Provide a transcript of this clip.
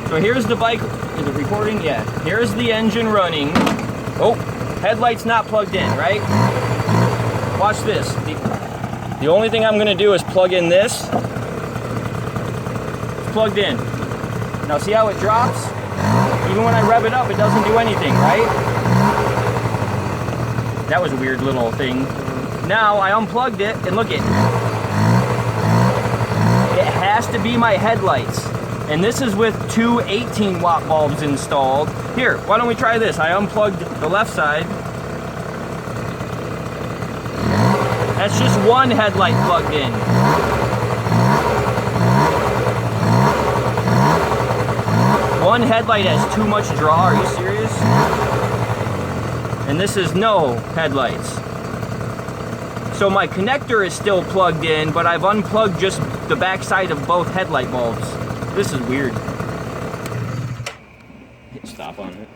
So here's the bike. Is it recording? Yeah. Here's the engine running. Oh, headlight's not plugged in, right? Watch this. The only thing I'm going to do is plug in this. It's plugged in. Now see how it drops? Even when I rev it up, it doesn't do anything, right? That was a weird little thing. Now I unplugged it, and look it. It has to be my headlights. And this is with two 18-watt bulbs installed. Here, why don't we try this? I unplugged the left side. That's just one headlight plugged in. One headlight has too much draw, are you serious? And this is no headlights. So my connector is still plugged in, but I've unplugged just the back side of both headlight bulbs. This is weird. Hit stop on it.